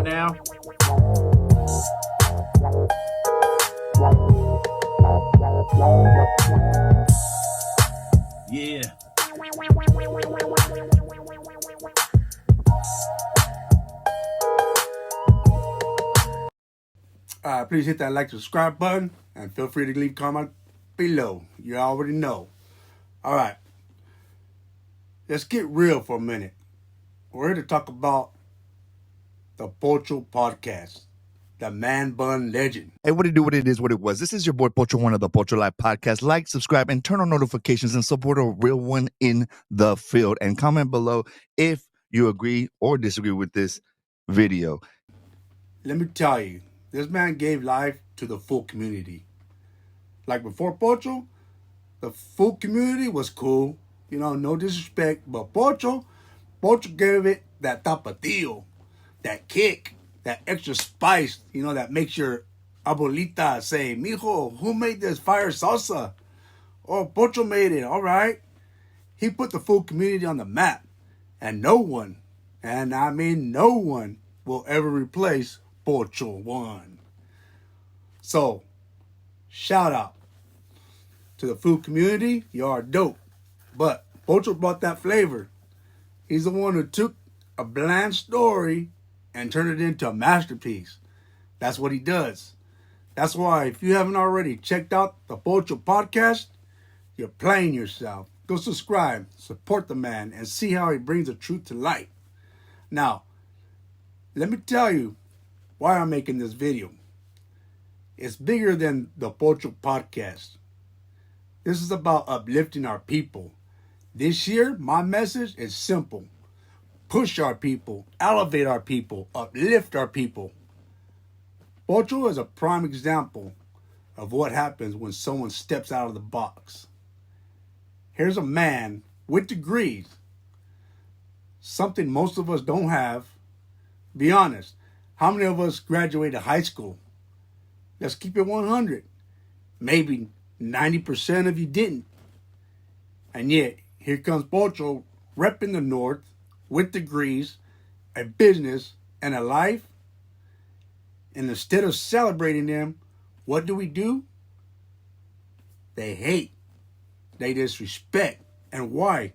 on now. Yeah. Please hit that like, subscribe button, and feel free to leave a comment below. You already know. All right. Let's get real for a minute. We're here to talk about the Pocho Podcast, the man bun legend. Hey, what it do, what it is, what it was. This is your boy Pocho, one of the Pocho Live Podcast. Like, subscribe, and turn on notifications and support a real one in the field. And comment below if you agree or disagree with this video. Let me tell you, this man gave life to the full community. Like before Pocho, the full community was cool. You know, no disrespect, but Pocho gave it that tapatio, that kick, that extra spice, you know, that makes your abuelita say, mijo, who made this fire salsa? Oh, Pocho made it, all right. He put the full community on the map, and no one, and I mean no one, will ever replace Pocho One. So, shout out to the food community. You are dope. But Pocho brought that flavor. He's the one who took a bland story and turned it into a masterpiece. That's what he does. That's why if you haven't already checked out the Pocho Podcast, you're playing yourself. Go subscribe, support the man, and see how he brings the truth to light. Now, let me tell you why I'm making this video. It's bigger than the Pocho Podcast. This is about uplifting our people. This year, my message is simple. Push our people, elevate our people, uplift our people. Pocho is a prime example of what happens when someone steps out of the box. Here's a man with degrees, something most of us don't have. Be honest, how many of us graduated high school? Let's keep it 100. Maybe 90% of you didn't. And yet, here comes Pocho repping the North with degrees, a business, and a life. And instead of celebrating them, what do? They hate. They disrespect. And why?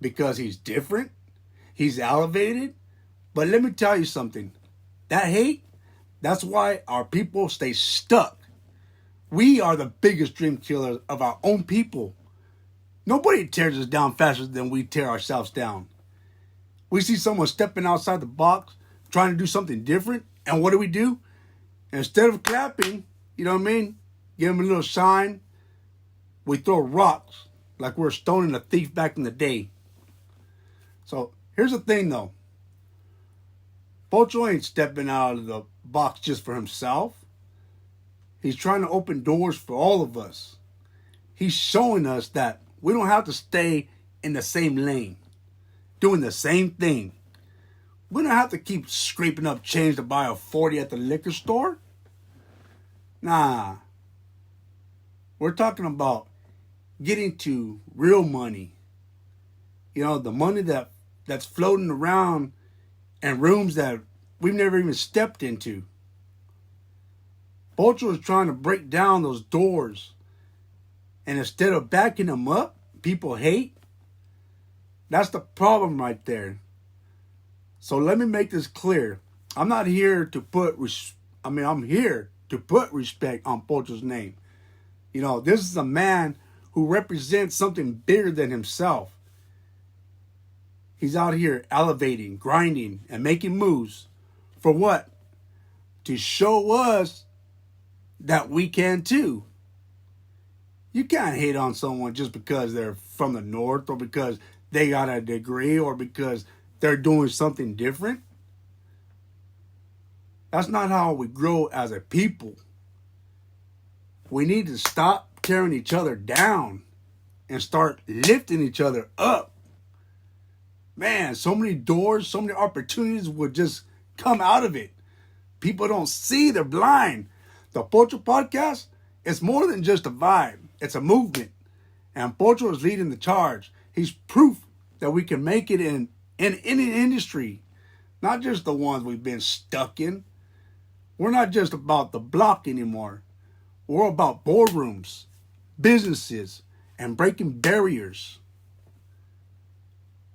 Because he's different. He's elevated. But let me tell you something. That hate, that's why our people stay stuck. We are the biggest dream killers of our own people. Nobody tears us down faster than we tear ourselves down. We see someone stepping outside the box, trying to do something different, and what do? Instead of clapping, you know what I mean? Give them a little shine. We throw rocks like we're stoning a thief back in the day. So here's the thing though. Pocho ain't stepping out of the box just for himself. He's trying to open doors for all of us. He's showing us that we don't have to stay in the same lane, doing the same thing. We don't have to keep scraping up change to buy a 40 at the liquor store. Nah. We're talking about getting to real money. You know, the money that's floating around in rooms that we've never even stepped into. Pocho is trying to break down those doors. And instead of backing them up, people hate. That's the problem right there. So let me make this clear. I'm not here to I'm here to put respect on Pocho's name. You know, this is a man who represents something bigger than himself. He's out here elevating, grinding, and making moves. For what? To show us that we can too. You can't hate on someone just because they're from the North or because they got a degree or because they're doing something different. That's not how we grow as a people. We need to stop tearing each other down and start lifting each other up. Man, so many doors, so many opportunities would just come out of it. People don't see, they're blind. The Pocho Podcast, it's more than just a vibe. It's a movement. And Pocho is leading the charge. He's proof that we can make it in any industry. not just the ones we've been stuck in. We're not just about the block anymore. We're about boardrooms, businesses, and breaking barriers.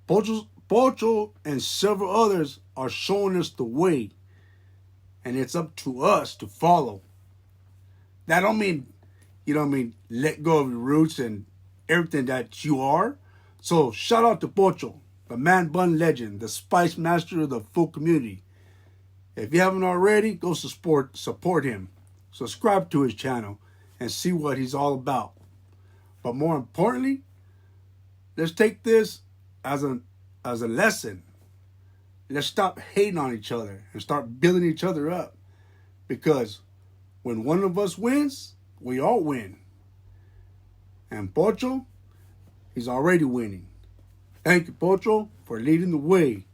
Pocho and several others are showing us the way, and it's up to us to follow. That don't mean, let go of your roots and everything that you are. So shout out to Pocho, the man bun legend, the spice master of the full community. If you haven't already, go support him. Subscribe to his channel and see what he's all about. But more importantly, let's take this as a lesson. Let's stop hating on each other and start building each other up. Because when one of us wins, we all win. And Pocho, he's already winning. Thank you, Pocho, for leading the way.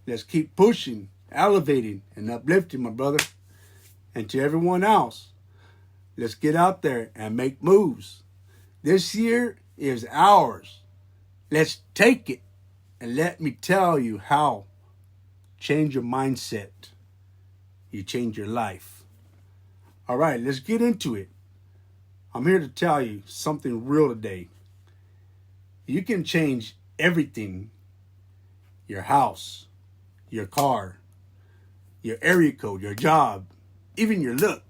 Let's keep pushing, elevating, and uplifting, my brother. And to everyone else, let's get out there and make moves. This year is ours. Let's take it. And let me tell you how. Change your mindset. You change your life. All right, let's get into it. I'm here to tell you something real today. You can change everything. Your house, your car, your area code, your job, even your look.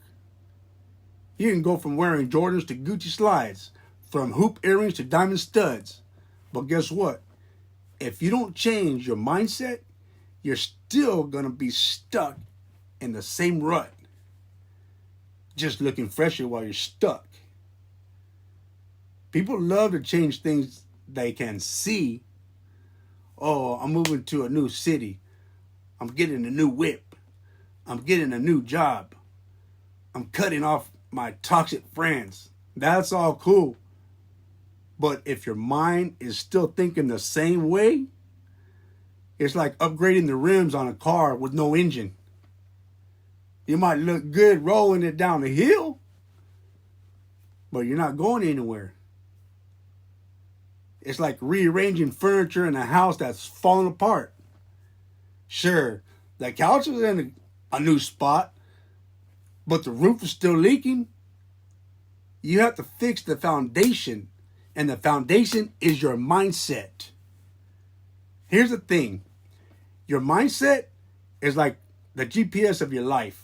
You can go from wearing Jordans to Gucci slides, from hoop earrings to diamond studs. But guess what? If you don't change your mindset, you're still going to be stuck in the same rut. Just looking fresher while you're stuck. People love to change things they can see. Oh, I'm moving to a new city. I'm getting a new whip. I'm getting a new job. I'm cutting off my toxic friends. That's all cool. But if your mind is still thinking the same way, it's like upgrading the rims on a car with no engine. You might look good rolling it down the hill, but you're not going anywhere. It's like rearranging furniture in a house that's falling apart. Sure, the couch is in a new spot, but the roof is still leaking. You have to fix the foundation, and the foundation is your mindset. Here's the thing. Your mindset is like the GPS of your life.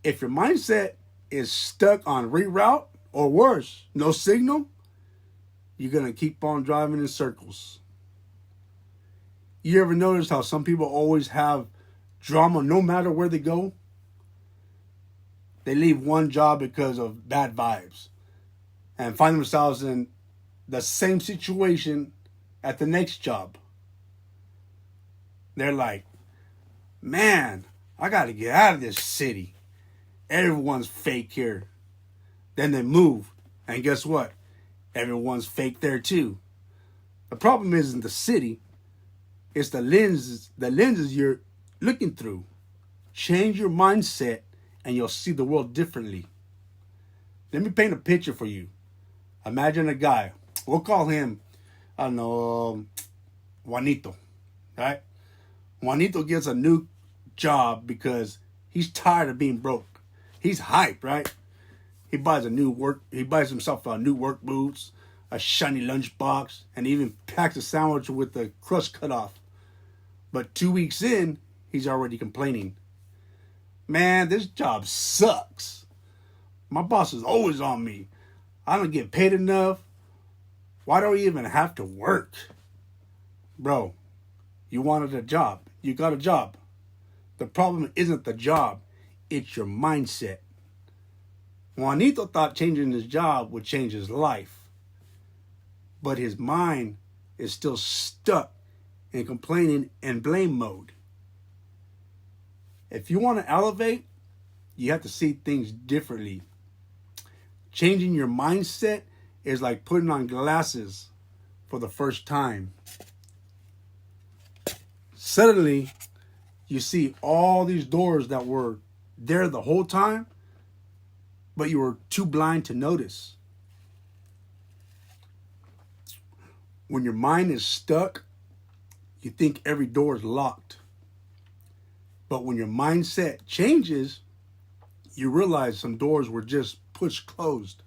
If your mindset is stuck on reroute, or worse, no signal, you're going to keep on driving in circles. You ever notice how some people always have drama no matter where they go? They leave one job because of bad vibes and find themselves in the same situation at the next job. They're like, man, I got to get out of this city. Everyone's fake here. Then they move, and guess what? Everyone's fake there too. The problem isn't the city. It's the lenses you're looking through. Change your mindset and you'll see the world differently. Let me paint a picture for you. Imagine a guy. We'll call him, I don't know, Juanito. Right? Juanito gets a new job because he's tired of being broke. He's hyped, right? He buys himself a new work boots, a shiny lunchbox, and even packs a sandwich with the crust cut off. But 2 weeks in, he's already complaining. Man, this job sucks. My boss is always on me. I don't get paid enough. Why do I even have to work? Bro, you wanted a job. You got a job. The problem isn't the job. It's your mindset. Juanito thought changing his job would change his life. But his mind is still stuck in complaining and blame mode. If you want to elevate, you have to see things differently. Changing your mindset is like putting on glasses for the first time. Suddenly, you see all these doors that were there the whole time, but you were too blind to notice. When your mind is stuck, you think every door is locked. But when your mindset changes, you realize some doors were just pushed closed.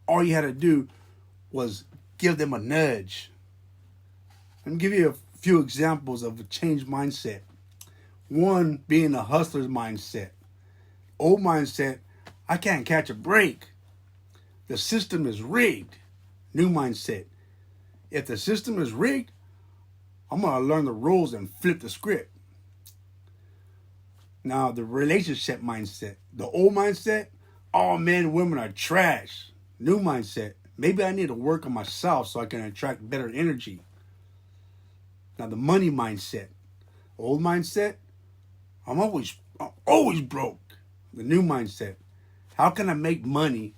All you had to do was give them a nudge. Let me give you a few examples of a changed mindset. One being a hustler's mindset. Old mindset, I can't catch a break. The system is rigged. New mindset, if the system is rigged, I'm going to learn the rules and flip the script. Now, the relationship mindset. The old mindset, all men and women are trash. New mindset, maybe I need to work on myself so I can attract better energy. Now, the money mindset. Old mindset, I'm always broke. The new mindset, how can I make money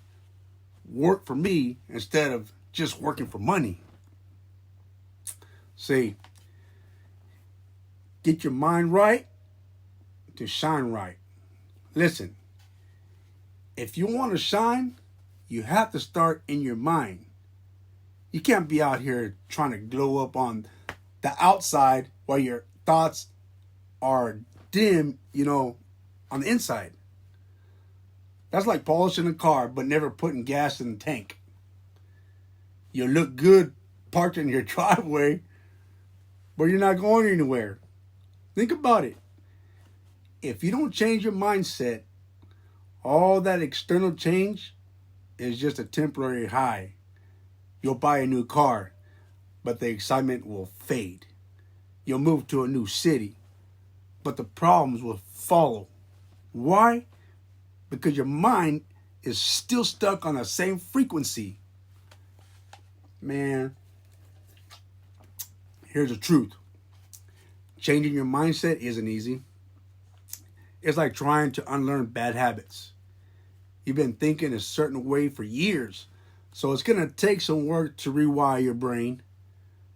work for me instead of just working for money? See, get your mind right to shine right. Listen, if you want to shine, you have to start in your mind. You can't be out here trying to glow up on the outside while your thoughts are dim, on the inside. That's like polishing a car but never putting gas in the tank. You look good parked in your driveway, but you're not going anywhere. Think about it. If you don't change your mindset, all that external change is just a temporary high. You'll buy a new car, but the excitement will fade. You'll move to a new city, but the problems will follow. Why? Because your mind is still stuck on the same frequency. Man, here's the truth. Changing your mindset isn't easy. It's like trying to unlearn bad habits. You've been thinking a certain way for years, so it's going to take some work to rewire your brain.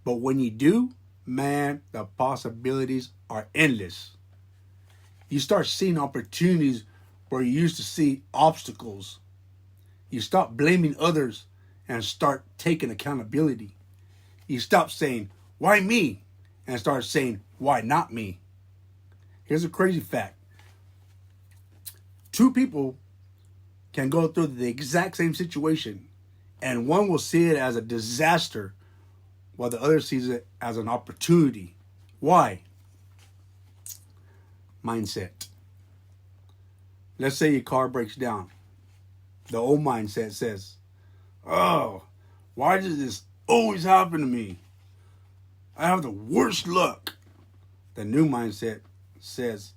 But when you do, man, the possibilities are endless. You start seeing opportunities where you used to see obstacles. You stop blaming others and start taking accountability. You stop saying, why me? And start saying, why not me? Here's a crazy fact. Two people can go through the exact same situation, and one will see it as a disaster while the other sees it as an opportunity. Why? Mindset. Let's say your car breaks down. The old mindset says, oh, why does this always happen to me? I have the worst luck. The new mindset says,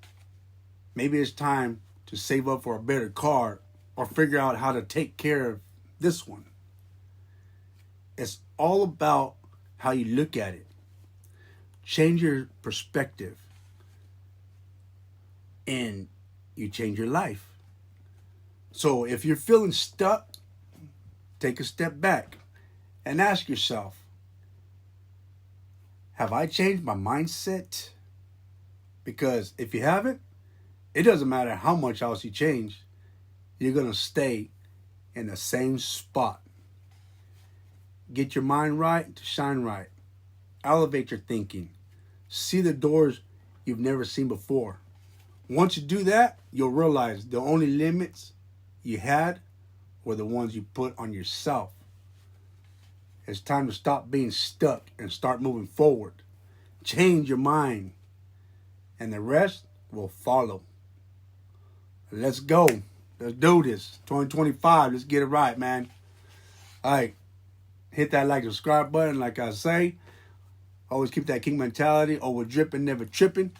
maybe it's time to save up for a better car or figure out how to take care of this one. It's all about how you look at it. Change your perspective and you change your life. So if you're feeling stuck, take a step back and ask yourself, have I changed my mindset? Because if you haven't, it doesn't matter how much else you change, you're going to stay in the same spot. Get your mind right to shine right. Elevate your thinking. See the doors you've never seen before. Once you do that, you'll realize the only limits you had were the ones you put on yourself. It's time to stop being stuck and start moving forward. Change your mind, and the rest will follow. Let's go. Let's do this. 2025. Let's get it right, man. All right. Hit that like and subscribe button. Like I say, always keep that king mentality. Over dripping, never tripping.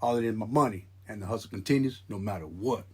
All it is my money. And the hustle continues no matter what.